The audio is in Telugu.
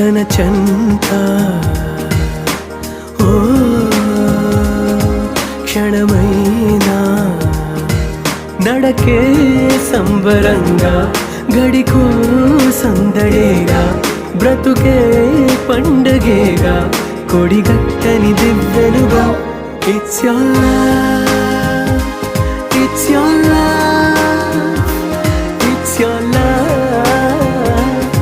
తన చెంత ఓ క్షణమైనా నడకే సంబరంగా గడికో సందడేగా బ్రతుకే పండగేగా కొడిగట్టని దివ్వెనుగా It's your love, it's your love.